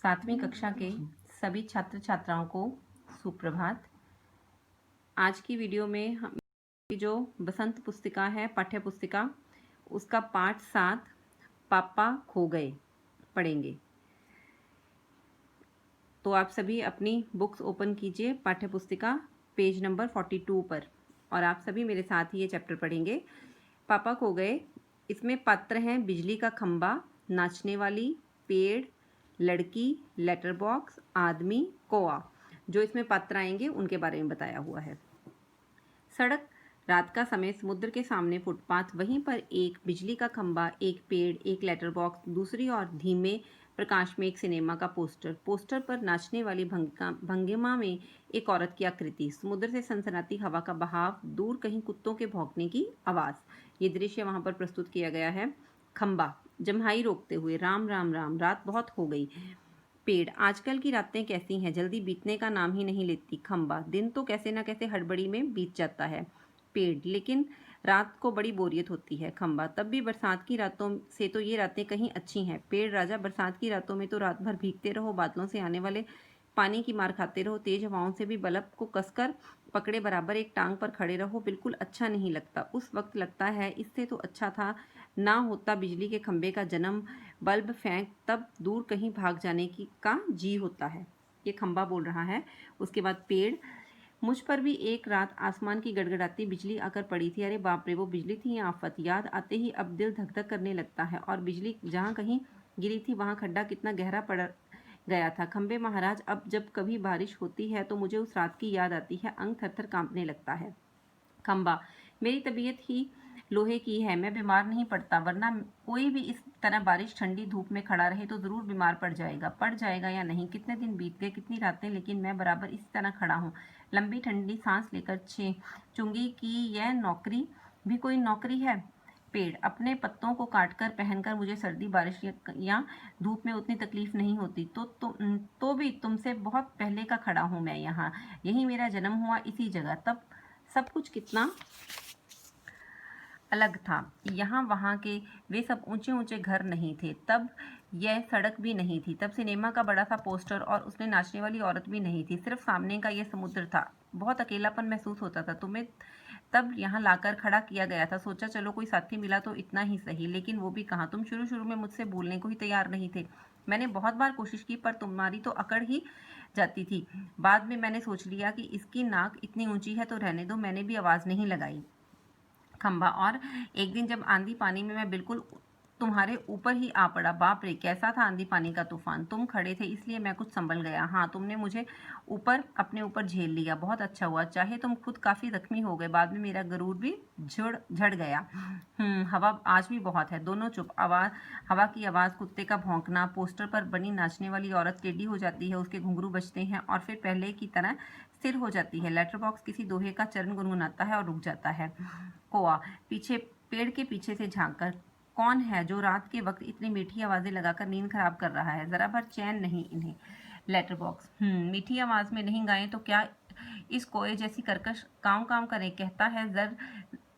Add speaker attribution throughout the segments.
Speaker 1: सातवीं कक्षा के सभी छात्र छात्राओं को सुप्रभात। आज की वीडियो में हम जो बसंत पुस्तिका है, पाठ्य पुस्तिका, उसका पाठ 7 पापा खो गए पढ़ेंगे। तो आप सभी अपनी बुक्स ओपन कीजिए पाठ्य पुस्तिका पेज नंबर 42 पर, और आप सभी मेरे साथ ही ये चैप्टर पढ़ेंगे। पापा खो गए। इसमें पात्र हैं बिजली का खंबा, नाचने वाली, पेड़, लड़की, लेटर बॉक्स, आदमी, कौआ। जो इसमें पात्र आएंगे उनके बारे में बताया हुआ है। सड़क, रात का समय, समुद्र के सामने फुटपाथ, वहीं पर एक बिजली का खंबा, एक पेड़, एक लेटर बॉक्स, दूसरी ओर धीमे प्रकाश में एक सिनेमा का पोस्टर। पोस्टर पर नाचने वाली भंगिमा में एक औरत की आकृति, समुद्र से सनसनाती हवा का बहाव, दूर कहीं कुत्तों के भौंकने की आवाज़। ये दृश्य वहां पर प्रस्तुत किया गया है। खंबा, जम्हाई रोकते हुए, राम राम राम, रात बहुत हो गई। पेड़, आजकल की रातें कैसी हैं, जल्दी बीतने का नाम ही नहीं लेती। खंबा, दिन तो कैसे न कैसे हड़बड़ी में बीत जाता है। पेड़, लेकिन रात को बड़ी बोरियत होती है। खंबा, तब भी बरसात की रातों से तो ये रातें कहीं अच्छी हैं। पेड़, राजा, बरसात की रातों में तो रात भर भीगते रहो, बादलों से आने वाले पानी की मार खाते रहो, तेज हवाओं से भी बल्ब को कसकर पकड़े बराबर एक टांग पर खड़े रहो, बिल्कुल अच्छा नहीं लगता। उस वक्त लगता है इससे तो अच्छा था ना होता बिजली के खंबे का जन्म, बल्ब फेंक तब दूर कहीं भाग जाने की का जी होता है। ये खंबा बोल रहा है। उसके बाद पेड़, मुझ पर भी एक रात आसमान की गड़गड़ाती बिजली आकर पड़ी थी। अरे बाप रे, वो बिजली थी या आफत। याद आते ही अब दिल धक धक करने लगता है। और बिजली जहाँ कहीं गिरी थी वहाँ खड्डा कितना गहरा पड़ गया था। खंबे महाराज, अब जब कभी बारिश होती है तो मुझे उस रात की याद आती है, अंग थर थर कांपने लगता है। खंबा, मेरी तबीयत ही लोहे की है, मैं बीमार नहीं पड़ता, वरना कोई भी इस तरह बारिश ठंडी धूप में खड़ा रहे तो ज़रूर बीमार पड़ जाएगा या नहीं। कितने दिन बीत गए, कितनी रातें, लेकिन मैं बराबर इसी तरह खड़ा हूँ, लंबी ठंडी सांस लेकर चुंगी की यह नौकरी भी कोई नौकरी है। पेड़, अपने पत्तों को काटकर पहनकर मुझे सर्दी, बारिश या धूप में उतनी तकलीफ नहीं होती। तो भी तुमसे बहुत पहले का खड़ा हूँ मैं यहाँ, यही मेरा जन्म हुआ, इसी जगह। तब सब कुछ कितना अलग था। यहाँ वहाँ के वे सब ऊंचे ऊंचे घर नहीं थे, तब यह सड़क भी नहीं थी, तब सिनेमा का बड़ा सा पोस्टर और उसमें नाचने वाली औरत भी नहीं थी, सिर्फ सामने का यह समुद्र था। बहुत अकेलापन महसूस होता था। तुम्हें तब यहाँ लाकर खड़ा किया गया था, सोचा चलो कोई साथी मिला तो इतना ही सही, लेकिन वो भी कहाँ। तुम शुरू शुरू में मुझसे बोलने को ही तैयार नहीं थे। मैंने बहुत बार कोशिश की पर तुम्हारी तो अकड़ ही जाती थी। बाद में मैंने सोच लिया कि इसकी नाक इतनी ऊंची है तो रहने दो, मैंने भी आवाज़ नहीं लगाई। खंबा, और एक दिन जब आंधी पानी में मैं बिल्कुल तुम्हारे ऊपर ही आ पड़ा, बाप रे कैसा था आंधी पानी का तूफान। तुम खड़े थे इसलिए मैं कुछ संभल गया। हाँ, तुमने मुझे अपने ऊपर झेल लिया, बहुत अच्छा हुआ, चाहे तुम खुद काफी जख्मी हो गए, बाद में मेरा गरूर भी झड़ गया। हवा आज भी बहुत है। दोनों चुप। हवा की आवाज़, कुत्ते का भौंकना, पोस्टर पर बनी नाचने वाली औरत टेढ़ी हो जाती है, उसके घुंघरू बजते हैं और फिर पहले की तरह स्थिर हो जाती है। लेटर बॉक्स किसी दोहे का चरण गुनगुनाता है और रुक जाता है। कौआ, पीछे पेड़ के पीछे से झांककर, कौन है जो रात के वक्त इतनी मीठी आवाजें लगाकर नींद खराब कर रहा है, जरा भर चैन नहीं इन्हें। लेटर बॉक्स, मीठी आवाज में नहीं गाएं तो क्या इस कोए जैसी कर्कश काम काम करें, कहता है जर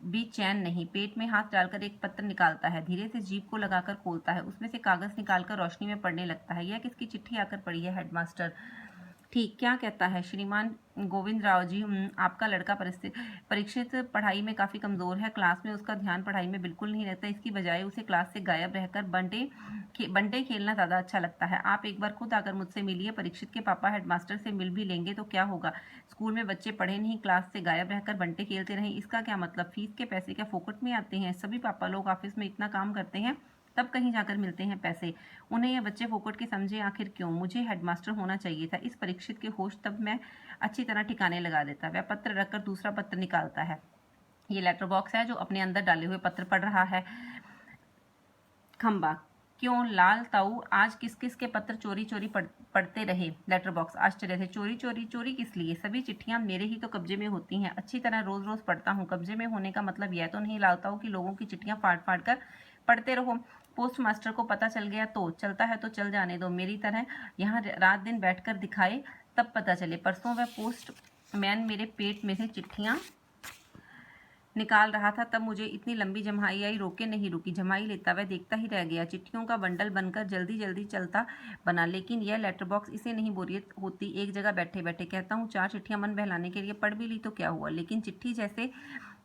Speaker 1: भी चैन नहीं। पेट में हाथ डालकर एक पत्र निकालता है, धीरे से जीप को लगाकर खोलता है, उसमें से कागज निकालकर रोशनी में पढ़ने लगता है। यह किसकी चिट्ठी आकर पड़ी है? हेडमास्टर। ठीक, क्या कहता है? श्रीमान गोविंद राव जी, आपका लड़का परीक्षित पढ़ाई में काफ़ी कमज़ोर है, क्लास में उसका ध्यान पढ़ाई में बिल्कुल नहीं रहता, इसकी बजाय उसे क्लास से गायब रहकर बंटे खेलना ज़्यादा अच्छा लगता है। आप एक बार खुद आकर मुझसे मिलिए, परीक्षित के पापा हेडमास्टर से मिल भी लेंगे तो क्या होगा, स्कूल में बच्चे पढ़े नहीं, क्लास से गायब रहकर बंटे खेलते रहें, इसका क्या मतलब? फीस के पैसे क्या फोकट में आते हैं? सभी पापा लोग ऑफिस में इतना काम करते हैं तब कहीं जाकर मिलते हैं पैसे, उन्हें ये बच्चे फोकट के समझे आखिर क्यों? मुझे हेडमास्टर होना चाहिए था। इस परीक्षित के होश तब मैं अच्छी तरह ठिकाने लगा देता। वह पत्र रखकर दूसरा पत्र निकालता है। ये लेटर बॉक्स है जो अपने अंदर डाले हुए पत्र पढ़ रहा है। खंबा, क्यों लाल ताऊ आज किस किस के पत्र चोरी चोरी पढ़ते रहे? लेटर बॉक्स, आश्चर्य से, चोरी चोरी? चोरी किस लिए? सभी चिट्ठियां मेरे ही तो कब्जे में होती हैं, अच्छी तरह रोज रोज पढ़ता हूँ। कब्जे में होने का मतलब यह तो नहीं लाल ताऊ कि लोगों की चिट्ठियां फाड़ फाड़ कर पढ़ते रहो। पोस्ट मास्टर को पता चल गया तो चलता है तो चल जाने दो, मेरी तरह यहाँ रात दिन बैठकर दिखाए तब पता चले। परसों वह पोस्ट मैन मेरे पेट में से चिट्ठियाँ निकाल रहा था तब मुझे इतनी लंबी जम्हाई आई, रोके नहीं रुकी। जम्हाई लेता वह देखता ही रह गया, चिट्ठियों का बंडल बनकर जल्दी जल्दी चलता बना। लेकिन यह लेटर बॉक्स, इसे नहीं बोरियत होती एक जगह बैठे बैठे। कहता हूँ 4 चिट्ठियां मन बहलाने के लिए पढ़ भी ली तो क्या हुआ, लेकिन चिट्ठी जैसे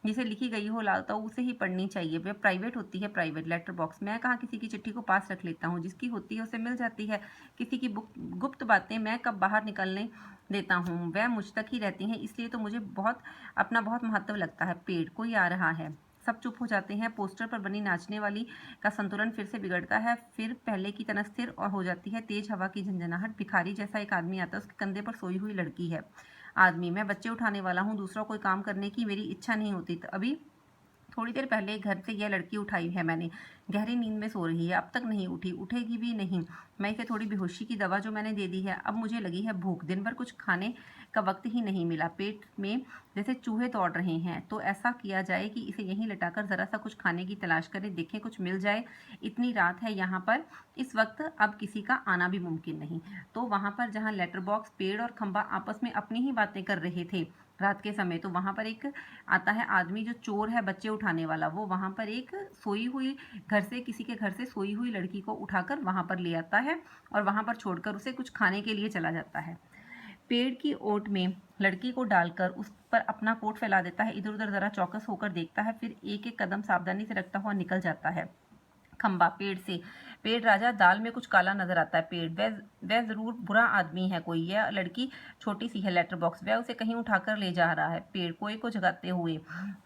Speaker 1: जिसे लिखी गई हो लालता हूँ उसे ही पढ़नी चाहिए। वह प्राइवेट होती है, प्राइवेट लेटर बॉक्स। मैं कहाँ किसी की चिट्ठी को पास रख लेता हूँ, जिसकी होती है उसे मिल जाती है। किसी की गुप्त बातें मैं कब बाहर निकलने देता हूँ, वह मुझ तक ही रहती हैं। इसलिए तो मुझे बहुत महत्व लगता है। पेड़, कोई आ रहा है। सब चुप हो जाते हैं। पोस्टर पर बनी नाचने वाली का संतुलन फिर से बिगड़ता है, फिर पहले की तरह स्थिर और हो जाती है। तेज हवा की झंझनाहट। भिखारी जैसा एक आदमी आता है, उसके कंधे पर सोई हुई लड़की है। आदमी, मैं बच्चे उठाने वाला हूँ, दूसरा कोई काम करने की मेरी इच्छा नहीं होती। तो अभी थोड़ी देर पहले घर से यह लड़की उठाई है मैंने, गहरी नींद में सो रही है, अब तक नहीं उठी, उठेगी भी नहीं। मैं इसे थोड़ी बेहोशी की दवा जो मैंने दे दी है। अब मुझे लगी है भूख, दिन भर कुछ खाने का वक्त ही नहीं मिला, पेट में जैसे चूहे दौड़ रहे हैं। तो ऐसा किया जाए कि इसे यहीं लटाकर जरा सा कुछ खाने की तलाश करें, देखें कुछ मिल जाए। इतनी रात है यहाँ पर, इस वक्त अब किसी का आना भी मुमकिन नहीं। तो वहाँ पर जहाँ लेटर बॉक्स, पेड़ और खंबा आपस में अपनी ही बातें कर रहे थे रात के समय, तो वहाँ पर एक आता है आदमी जो चोर है बच्चे उठाने वाला। वो वहाँ पर एक सोई हुई, घर से, किसी के घर से सोई हुई लड़की को उठाकर वहाँ पर ले आता है और वहाँ पर छोड़कर उसे कुछ खाने के लिए चला जाता है। पेड़ की ओट में लड़की को डालकर उस पर अपना कोट फैला देता है। इधर उधर जरा चौकस होकर देखता है, फिर एक एक कदम सावधानी से रखता हुआ निकल जाता है। खंबा, पेड़ से। पेड़ राजा, दाल में कुछ काला नजर आता है। पेड़, वह जरूर बुरा आदमी है कोई। यह लड़की छोटी सी है, लेटर बॉक्स, वह उसे कहीं उठाकर ले जा रहा है। पेड़, कोए को जगाते हुए,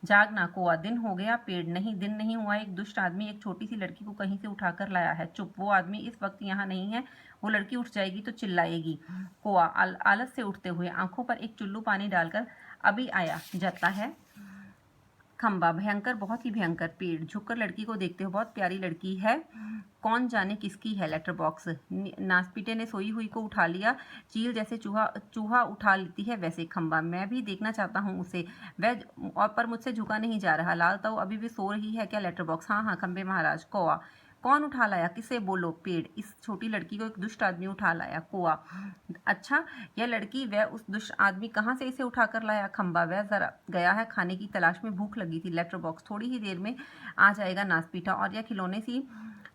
Speaker 1: जागना कोआ, दिन हो गया। पेड़, नहीं दिन नहीं हुआ, एक दुष्ट आदमी एक छोटी सी लड़की को कहीं से उठाकर लाया है। चुप, वो आदमी इस वक्त यहाँ नहीं है, वो लड़की उठ जाएगी तो चिल्लाएगी। कोआ, आलस से उठते हुए, आंखों पर एक चुल्लू पानी डालकर, अभी आया जाता है। खंबा, भयंकर, बहुत ही भयंकर। पेड़, झुककर लड़की को देखते हो, बहुत प्यारी लड़की है, कौन जाने किसकी है। लेटर बॉक्स, नासपीटे ने सोई हुई को उठा लिया, चील जैसे चूहा चूहा उठा लेती है वैसे। खंबा, मैं भी देखना चाहता हूँ उसे, वह और पर मुझसे झुका नहीं जा रहा। लाल ताऊ, अभी भी सो रही है क्या। लेटर बॉक्स, हाँ हाँ खंबे महाराज। कौआ, कौन उठा लाया, किसे बोलो। पेड़, इस छोटी लड़की को एक दुष्ट आदमी उठा लाया। कौआ, अच्छा, यह लड़की, वह उस दुष्ट आदमी कहाँ से इसे उठाकर लाया। खंबा, वह जरा गया है खाने की तलाश में, भूख लगी थी। लेटर बॉक्स, थोड़ी ही देर में आ जाएगा नासपीटा, और यह खिलौने सी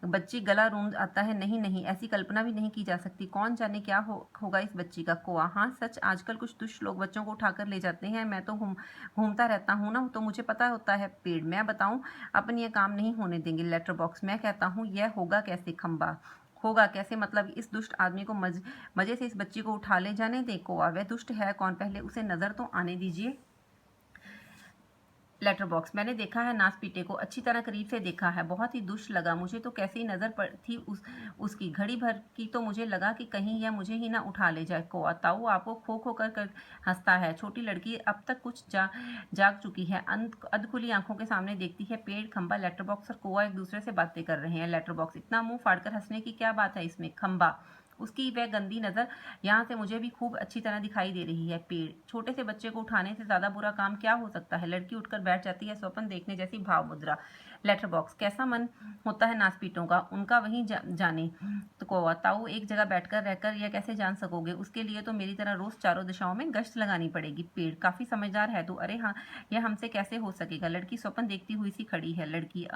Speaker 1: बच्ची गला रूंध आता है। नहीं नहीं, ऐसी कल्पना भी नहीं की जा सकती, कौन जाने क्या होगा इस बच्ची का। कोआ, हाँ सच, आजकल कुछ दुष्ट लोग बच्चों को उठाकर ले जाते हैं, मैं तो घूमता रहता हूँ ना, तो मुझे पता होता है। पेड़, मैं बताऊँ, अपन ये काम नहीं होने देंगे। लेटर बॉक्स, मैं कहता हूँ यह होगा कैसे। खंबा, होगा कैसे मतलब, इस दुष्ट आदमी को मजे से इस बच्ची को उठा ले जाने दे। कोआ, वह दुष्ट है कौन, पहले उसे नजर तो आने दीजिए। लेटर बॉक्स, मैंने देखा है नासपीटे को, अच्छी तरह करीब से देखा है, बहुत ही दुष्ट लगा मुझे तो, कैसी नजर पड़ थी उसकी। घड़ी भर की तो मुझे लगा कि कहीं यह मुझे ही ना उठा ले जाए। कोआ, ताऊ आपको खो खो कर हंसता है। छोटी लड़की अब तक कुछ जाग चुकी है, अधखुली आंखों के सामने देखती है। पेड़, खंबा, लेटर बॉक्स और कोआ एक दूसरे से बातें कर रहे हैं। लेटर बॉक्स, इतना मुंह फाड़कर हंसने की क्या बात है इसमें। खंबा, उसकी वह गंदी नज़र यहाँ से मुझे भी खूब अच्छी तरह दिखाई दे रही है। पेड़, छोटे से बच्चे को उठाने से ज़्यादा बुरा काम क्या हो सकता है। लड़की उठकर बैठ जाती है, स्वप्न देखने जैसी भाव मुद्रा। लेटर बॉक्स, कैसा मन होता है नासपीटों का, उनका वहीं जाने। तो कौवा, ताऊ एक जगह बैठकर रहकर यह कैसे जान सकोगे, उसके लिए तो मेरी तरह रोज चारों दिशाओं में गश्त लगानी पड़ेगी। पेड़, काफी समझदार है तू। अरे हाँ, यह हमसे कैसे हो सकेगा। लड़की स्वप्न देखती हुई सी खड़ी है। लड़की,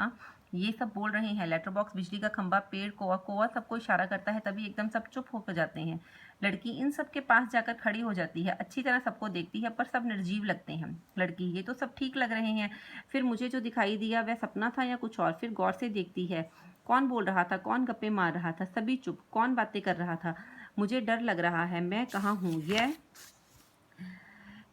Speaker 1: ये सब बोल रहे हैं। लेटर बॉक्स, बिजली का खंबा, पेड़, कोआ, कोआ सबको इशारा करता है, तभी एकदम सब चुप होकर जाते हैं। लड़की इन सब के पास जाकर खड़ी हो जाती है, अच्छी तरह सबको देखती है, पर सब निर्जीव लगते हैं। लड़की, ये तो सब ठीक लग रहे हैं, फिर मुझे जो दिखाई दिया वह सपना था या कुछ और। फिर गौर से देखती है, कौन बोल रहा था, कौन गप्पे मार रहा था, सभी चुप, कौन बातें कर रहा था। मुझे डर लग रहा है, मैं कहाँ हूँ,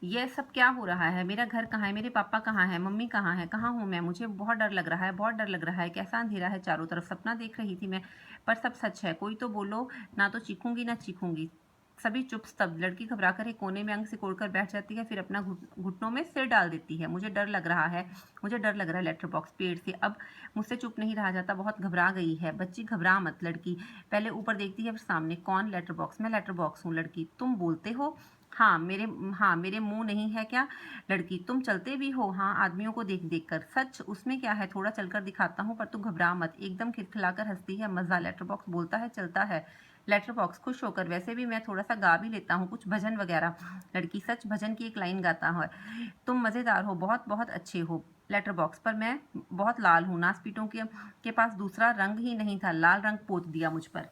Speaker 1: यह सब क्या हो रहा है, मेरा घर कहाँ है, मेरे पापा कहाँ है, मम्मी कहाँ है, कहाँ हूँ मैं। मुझे बहुत डर लग रहा है, बहुत डर लग रहा है। कैसा अंधेरा है चारों तरफ, सपना देख रही थी मैं, पर सब सच है। कोई तो बोलो, ना तो चीखूंगी ना चीखूंगी। सभी चुप स्तब्ध। लड़की घबराकर एक कोने में अंग से कोड़कर बैठ जाती है, फिर अपना घुटनों में सिर डाल देती है। मुझे डर लग रहा है, मुझे डर लग रहा है। लेटर बॉक्स, पेड़ से, अब मुझसे चुप नहीं रहा जाता, बहुत घबरा गई है। बच्ची, घबरा मत। लड़की, पहले ऊपर देखती है फिर सामने। कौन। लेटर बॉक्स, मैं लेटर बॉक्स हूँ। लड़की, तुम बोलते हो। हाँ मेरे मुंह नहीं है क्या। लड़की, तुम चलते भी हो। हाँ, आदमियों को देख देख कर। सच, उसमें क्या है, थोड़ा चलकर दिखाता हूँ, पर तू घबरा मत। एकदम खिलखिलाकर हंसती है, मजा। लेटर बॉक्स बोलता है, चलता है। लेटर बॉक्स, खुश होकर, वैसे भी मैं थोड़ा सा गा भी लेता हूँ, कुछ भजन वगैरह। लड़की, सच, भजन की एक लाइन गाता है। तुम मजेदार हो, बहुत बहुत अच्छे हो। लेटर बॉक्स पर मैं बहुत लाल हूँ, नासपीटों के पास दूसरा रंग ही नहीं था, लाल रंग पोत दिया मुझ पर।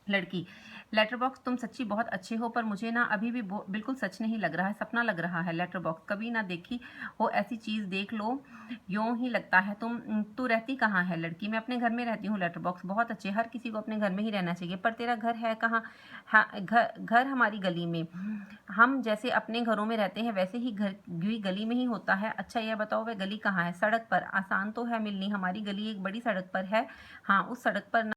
Speaker 1: लड़की, लेटर बॉक्स तुम सच्ची बहुत अच्छे हो, पर मुझे ना अभी भी बिल्कुल सच नहीं लग रहा है, सपना लग रहा है। लेटर बॉक्स, कभी ना देखी हो ऐसी चीज़, देख लो यूं ही लगता है। तू रहती कहाँ है? लड़की, मैं अपने घर में रहती हूँ। लेटर बॉक्स, बहुत अच्छे, हर किसी को अपने घर में ही रहना चाहिए, पर तेरा घर है कहाँ? हाँ, घर हमारी गली में। हम जैसे अपने घरों में रहते हैं वैसे ही घर भी गली में ही होता है। अच्छा यह बताओ वह गली कहाँ है? सड़क पर। आसान तो है मिलनी, हमारी गली एक बड़ी सड़क पर है। हाँ, उस सड़क पर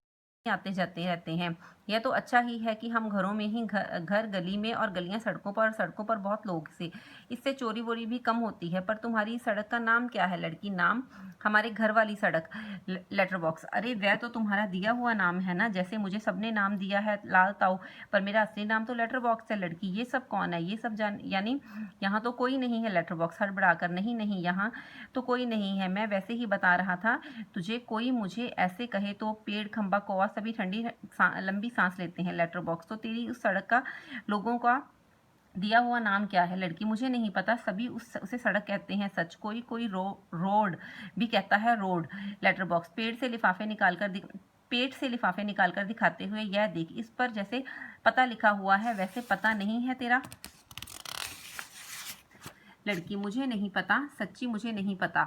Speaker 1: आते जाते रहते हैं। यह तो अच्छा ही है कि हम घरों में ही, घर गली में और गलियां सड़कों पर, सड़कों पर बहुत लोग से, इससे चोरी वोरी भी कम होती है। पर तुम्हारी सड़क का नाम क्या है? लड़की, नाम हमारे घर वाली सड़क। लेटर बॉक्स, अरे वह तो तुम्हारा दिया हुआ नाम है ना, जैसे मुझे सबने नाम दिया है लाल ताऊ, पर मेरा असली नाम तो लेटर बॉक्स है। लड़की, ये सब कौन है? ये सब यानी यहाँ तो कोई नहीं है। लेटर बॉक्स हड़बड़ाकर, नहीं नहीं, यहाँ तो कोई नहीं है, मैं वैसे ही बता रहा था तुझे। कोई मुझे ऐसे कहे तो पेड़, खंबा, कौवा सभी ठंडी लंबी सांस लेते हैं। लेटर बॉक्स, तो तेरी उस सड़क का लोगों का दिया हुआ नाम क्या है? लड़की, मुझे नहीं पता, सभी उसे सड़क कहते हैं। सच, कोई कोई रोड भी कहता है रोड। लेटर बॉक्स, पेट से लिफाफे निकाल कर दिखाते हुए, यह देख, इस पर जैसे पता लिखा हुआ है वैसे पता नहीं है तेरा। लड़की, मुझे नहीं पता, सच्ची मुझे नहीं पता।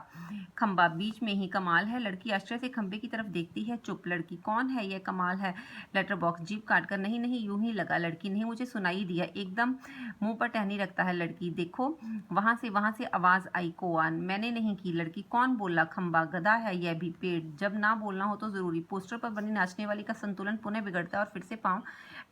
Speaker 1: खंबा, बीच में ही, कमाल है। लड़की आश्चर्य से खंबे की तरफ देखती है। चुप। लड़की, कौन है यह? कमाल है। लेटर बॉक्स, जीभ काटकर, नहीं नहीं, यूं ही लगा। लड़की, नहीं, मुझे सुनाई दिया, एकदम मुंह पर टहनी रखता है। लड़की, देखो वहां से आवाज आई, कोआन, मैंने नहीं की। लड़की, कौन बोला? खंबा, गधा है यह भी। पेड़, जब ना बोलना हो तो जरूरी। पोस्टर पर बनी नाचने वाली का संतुलन पुनः बिगड़ता है और फिर से पांव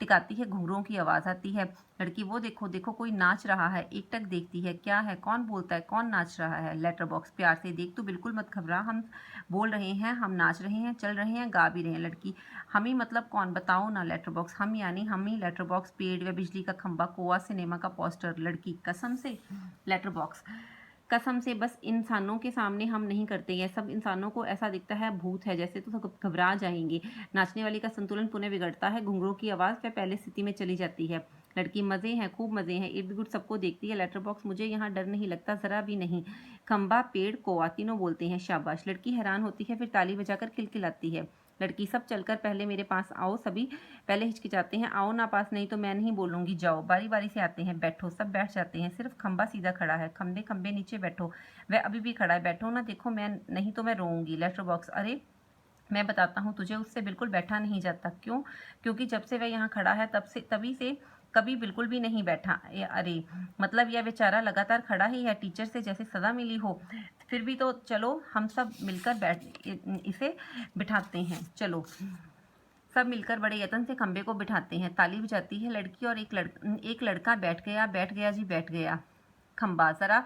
Speaker 1: टिकाती है, घुंघरूओं की आवाज आती है। लड़की, वो देखो देखो, कोई नाच रहा है। एकटक देखती है, क्या है? कौन बोलता है? कौन नाच रहा है? लेटर बॉक्स, प्यार से देख, तू बिल्कुल मत घबरा, हम बोल रहे हैं, हम नाच रहे हैं, चल रहे हैं, गा भी रहे हैं। लड़की, हम ही मतलब कौन? बताओ ना। लेटर बॉक्स, हम यानी हम ही। लेटर बॉक्स, पेड़ व बिजली का खंबा, कोआ, सिनेमा का पोस्टर। लड़की, कसम से? लेटर बॉक्स, कसम से, बस इंसानों के सामने हम नहीं करते, यह सब इंसानों को ऐसा दिखता है भूत है जैसे, तो घबरा जाएंगे। नाचने वाली का संतुलन पुनः बिगड़ता है, घुंघरूओं की आवाज़ वह पहले स्थिति में चली जाती है। लड़की, मज़े हैं, खूब मज़े हैं, इर्द गिर्द सबको देखती है। लेटर बॉक्स, मुझे यहाँ डर नहीं लगता, ज़रा भी नहीं। खंबा, पेड़, कौआ, तीनों बोलते हैं शाबाश। लड़की हैरान होती है, फिर ताली बजाकर खिलखिलाती है। लड़की, सब चलकर पहले मेरे पास आओ। सभी पहले हिचकिचाते हैं, आओ ना पास, नहीं तो मैं नहीं बोलूंगी, जाओ। बारी बारी से आते हैं, बैठो। सब बैठ जाते हैं, सिर्फ खंबा सीधा खड़ा है। खंबे खंबे नीचे बैठो, वह अभी भी खड़ा है, बैठो ना, देखो मैं नहीं तो मैं रोऊंगी। लेटर बॉक्स, अरे मैं बताता हूँ तुझे, उससे बिल्कुल बैठा नहीं जाता। क्यों? क्योंकि जब से वह यहाँ खड़ा है तभी से कभी बिल्कुल भी नहीं बैठा। अरे मतलब यह बेचारा लगातार खड़ा ही है, टीचर से जैसे सजा मिली हो। फिर भी तो चलो हम सब मिलकर इसे बिठाते हैं, चलो। सब मिलकर बड़े यत्न से खंबे को बिठाते हैं, ताली बजाती है लड़की, और एक लड़का बैठ गया जी, बैठ गया। खंबा, जरा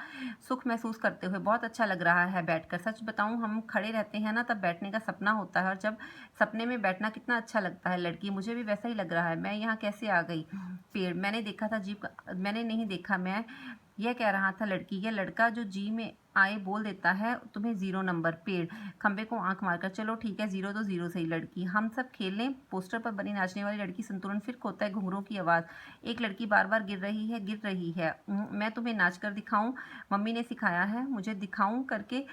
Speaker 1: सुख महसूस करते हुए, बहुत अच्छा लग रहा है बैठकर। सच बताऊं, हम खड़े रहते हैं ना, तब बैठने का सपना होता है, और जब सपने में बैठना कितना अच्छा लगता है। लड़की, मुझे भी वैसा ही लग रहा है, मैं यहाँ कैसे आ गई? पेड़, मैंने देखा था जीप, मैंने नहीं देखा, मैं यह कह रहा था। लड़की, यह लड़का जो जी में आए बोल देता है तुम्हें 0 नंबर। पेड़, खंबे को आंख मारकर, चलो ठीक है, 0 तो 0 सही। लड़की, हम सब खेल लें। पोस्टर पर बनी नाचने वाली लड़की, संतुलन फिर खोता है, घुंघरूओं की आवाज़। एक लड़की बार बार गिर रही है। मैं तुम्हें नाच कर दिखाऊं? मम्मी ने सिखाया है मुझे, दिखाऊं करके?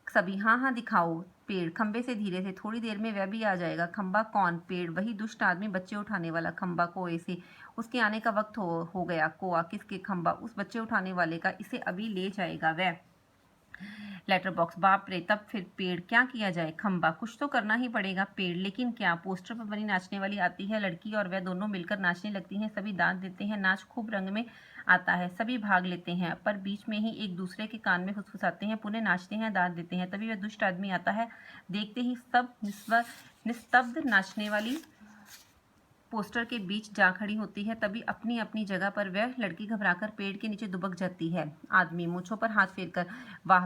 Speaker 1: सभी, हाँ हाँ दिखाओ। पेड़, खंबे से धीरे से, थोड़ी देर में वह भी आ जाएगा। खंबा, कौन? पेड़, वही दुष्ट आदमी, बच्चे उठाने वाला। खंबा, कोए से, उसके आने का वक्त हो गया। कोआ, किसके? खंबा, उस बच्चे उठाने वाले का, इसे अभी ले जाएगा वह। लेटर बॉक्स, बाप रे, तब फिर? पेड़, क्या किया जाए? खंबा, कुछ तो करना ही पड़ेगा। पेड़, लेकिन क्या? पोस्टर पर बनी नाचने वाली आती है, लड़की और वह दोनों मिलकर नाचने लगती हैं। सभी दांत देते हैं, नाच खूब रंग में आता है, सभी भाग लेते हैं, पर बीच में ही एक दूसरे के कान में फुसफुसाते हैं, पुनः नाचते हैं, दांत देते हैं। तभी वह दुष्ट आदमी आता है, देखते ही सब निस्तब्ध। नाचने वाली पोस्टर के बीच जा खड़ी होती है, तभी अपनी अपनी जगह पर वह लड़की घबराकर पेड़ के नीचे दुबक जाती है। आदमी, मूंछों पर हाथ फेरकर, वाह,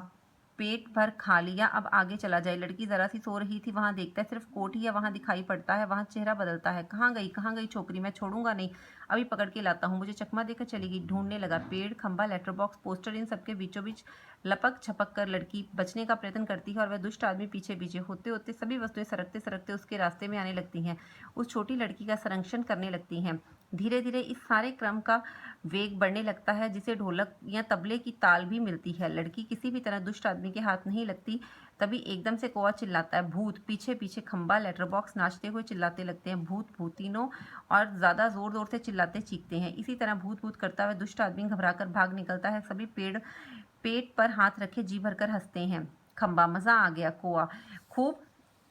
Speaker 1: पेट भर खा लिया, अब आगे चला जाए। लड़की जरा सी सो रही थी, वहां देखता है, सिर्फ कोट ही है वहां दिखाई पड़ता है, वहां चेहरा बदलता है। कहाँ गई छोकरी? मैं छोड़ूंगा नहीं, अभी पकड़ के लाता हूँ, मुझे चकमा देकर चलेगी। ढूंढने लगा। पेड़, खंबा, लेटर बॉक्स, पोस्टर, इन सबके बीचों बीच लपक छपक कर लड़की बचने का प्रयत्न करती है, और वह दुष्ट आदमी पीछे पीछे। होते होते सभी वस्तुएं सरकते सरकते उसके रास्ते में आने लगती हैं, उस छोटी लड़की का संरक्षण करने लगती हैं। धीरे धीरे इस सारे क्रम का वेग बढ़ने लगता है, जिसे ढोलक या तबले की ताल भी मिलती है। लड़की किसी भी तरह दुष्ट आदमी के हाथ नहीं लगती। तभी एकदम से कौवा चिल्लाता है, भूत! पीछे पीछे खंबा, लेटर बॉक्स नाचते हुए चिल्लाते लगते हैं, भूत भूत! तीनों और ज़्यादा जोर जोर से चिल्लाते चीखते हैं। इसी तरह भूत भूत करता हुआ दुष्ट आदमी घबराकर भाग निकलता है। सभी पेट पर हाथ रखे जी भरकर हंसते हैं। खंबा, मजा आ गया। कौवा, खूब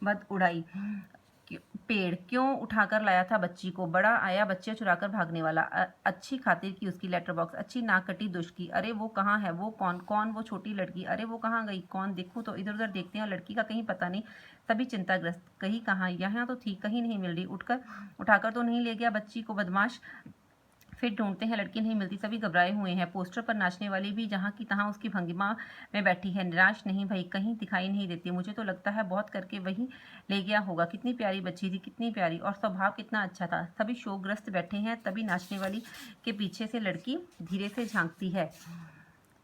Speaker 1: मत उड़ाई। पेड़, क्यों उठाकर लाया था बच्ची को? बड़ा आया बच्चे चुराकर भागने वाला। अच्छी खातिर की उसकी। लेटर बॉक्स, अच्छी नाक कटी दुष्ट की। अरे वो कहाँ है? वो कौन वो छोटी लड़की? अरे वो कहाँ गई? कौन? देखूं तो इधर उधर देखते हैं, लड़की का कहीं पता नहीं। सभी चिंताग्रस्त, कहीं कहाँ? यहाँ तो थी, कहीं नहीं मिल रही। उठाकर तो नहीं ले गया बच्ची को बदमाश? फिर ढूंढते हैं, लड़की नहीं मिलती। सभी घबराए हुए हैं। पोस्टर पर नाचने वाली भी जहाँ की तहाँ उसकी भंगिमा में बैठी है। निराश नहीं भई, कहीं दिखाई नहीं देती। मुझे तो लगता है बहुत करके वही ले गया होगा। कितनी प्यारी बच्ची थी, कितनी प्यारी, और स्वभाव कितना अच्छा था। सभी शोकग्रस्त बैठे हैं। तभी नाचने वाली के पीछे से लड़की धीरे से झांकती है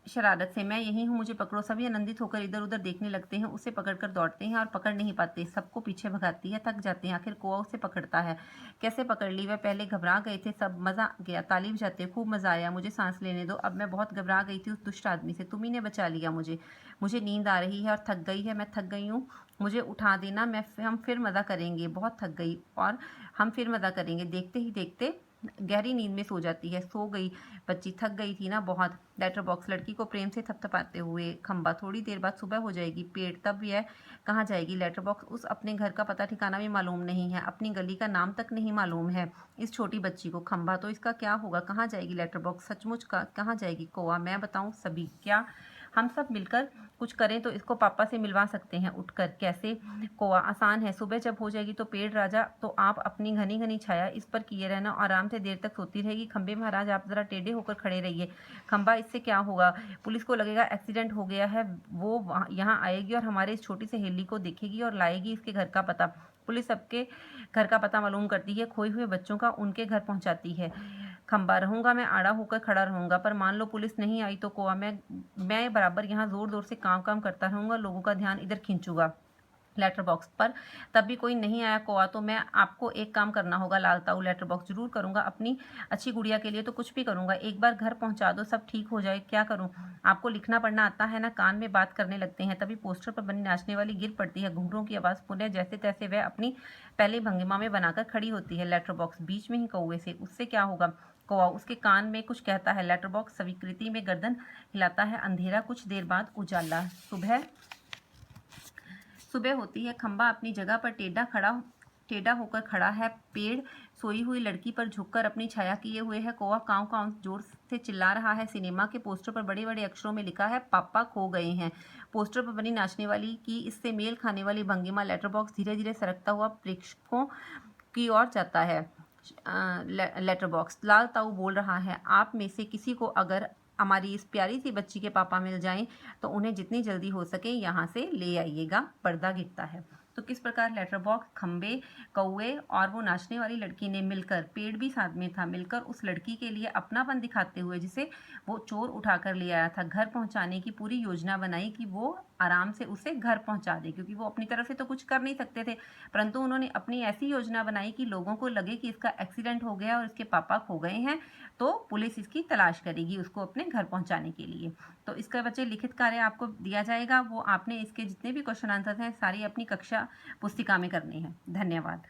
Speaker 1: शरारत से, मैं यही हूँ, मुझे पकड़ो। सभी आनंदित होकर इधर उधर देखने लगते हैं। उसे पकड़कर दौड़ते हैं और पकड़ नहीं पाते। सबको पीछे भगाती है, थक जाते हैं। आखिर कौवा उसे पकड़ता है। कैसे पकड़ ली? वह पहले घबरा गए थे, सब मजा आ गया। ताली बजाते, खूब मजा आया। मुझे सांस लेने दो, अब मैं बहुत घबरा गई थी उस दुष्ट आदमी से। तुम्ही ने बचा लिया मुझे। मुझे नींद आ रही है और थक गई है, मैं थक गई हूँ। मुझे उठा देना, हम फिर मजा करेंगे। बहुत थक गई और हम फिर मजा करेंगे। देखते ही देखते गहरी नींद में सो जाती है। सो गई बच्ची, थक गई थी ना बहुत। लेटर बॉक्स, लड़की को प्रेम से थपथपाते हुए। खंबा, थोड़ी देर बाद सुबह हो जाएगी। पेड़, तब यह कहाँ जाएगी? लेटर बॉक्स, उस अपने घर का पता ठिकाना भी मालूम नहीं है, अपनी गली का नाम तक नहीं मालूम है इस छोटी बच्ची को। खंबा, तो इसका क्या होगा? कहाँ जाएगी लेटर बॉक्स? सचमुच का कहाँ जाएगी? कौवा, मैं बताऊँ? सभी, क्या हम सब मिलकर कुछ करें तो इसको पापा से मिलवा सकते हैं उठकर। कैसे? कौवा, आसान है। सुबह जब हो जाएगी तो पेड़ राजा, तो आप अपनी घनी घनी छाया इस पर किए रहना, आराम से देर तक सोती रहेगी। खंबे महाराज, आप जरा टेढ़े होकर खड़े रहिए। खंबा, इससे क्या होगा? पुलिस को लगेगा एक्सीडेंट हो गया है। वो यहाँ आएगी और हमारे इस छोटी सहेली को देखेगी और लाएगी इसके घर का पता। पुलिस सबके घर का पता मालूम करती है, खोए हुए बच्चों का उनके घर पहुंचाती है। खंबा, रहूंगा मैं, आड़ा होकर खड़ा रहूंगा, पर मान लो पुलिस नहीं आई तो? कौवा, मैं बराबर यहाँ जोर जोर से काम करता रहूंगा, लोगों का ध्यान इधर खींचूंगा लेटर बॉक्स पर। तब भी कोई नहीं आया कौवा, तो मैं आपको एक काम करना होगा लाल ताऊ। लेटर बॉक्स, जरूर करूंगा, अपनी अच्छी गुड़िया के लिए तो कुछ भी करूंगा। एक बार घर पहुंचा दो, सब ठीक हो जाए। क्या करूं? आपको लिखना पढ़ना आता है ना? कान में बात करने लगते हैं। तभी पोस्टर पर बनी नाचने वाली गिर पड़ती है। घुंघरूं की आवाज पुनः जैसे तैसे वह अपनी पहली भंगिमा में बनाकर खड़ी होती है। लेटर बॉक्स, बीच में ही कौवे से, उससे क्या होगा? कौवा, उसके कान में कुछ कहता है। लेटर बॉक्स स्वीकृति में गर्दन हिलाता है। अंधेरा, कुछ देर बाद उजाला। सुबह होती है। खंबा अपनी जगह पर टेढ़ा होकर खड़ा है। पेड़ सोई हुई लड़की पर झुककर अपनी छाया किए हुए है। कौवा कांव कांव जोर से चिल्ला रहा है। सिनेमा के पोस्टर पर बड़े बड़े अक्षरों में लिखा है, पापा खो गए हैं। पोस्टर पर बनी नाचने वाली की इससे मेल खाने वाली भंगिमा। लेटर बॉक्स धीरे धीरे सरकता हुआ प्रेक्षकों की ओर जाता है। लेटर बॉक्स, लाल ताऊ बोल रहा है, आप में से किसी को अगर हमारी इस प्यारी सी बच्ची के पापा मिल जाएं तो उन्हें जितनी जल्दी हो सके यहाँ से ले आइएगा। पर्दा गिरता है। तो किस प्रकार लेटर बॉक्स, खंबे, कौवे और वो नाचने वाली लड़की ने मिलकर, पेड़ भी साथ में था, मिलकर उस लड़की के लिए अपनापन दिखाते हुए, जिसे वो चोर उठाकर ले आया था, घर पहुंचाने की पूरी योजना बनाई कि वो आराम से उसे घर पहुंचा दे, क्योंकि वो अपनी तरफ से तो कुछ कर नहीं सकते थे। परंतु उन्होंने अपनी ऐसी योजना बनाई कि लोगों को लगे कि इसका एक्सीडेंट हो गया और इसके पापा खो गए हैं, तो पुलिस इसकी तलाश करेगी उसको अपने घर पहुंचाने के लिए। तो इसका बच्चे लिखित कार्य आपको दिया जाएगा, वो आपने इसके जितने भी क्वेश्चन आंसर हैं सारी अपनी कक्षा पुस्तिका में करने हैं। धन्यवाद।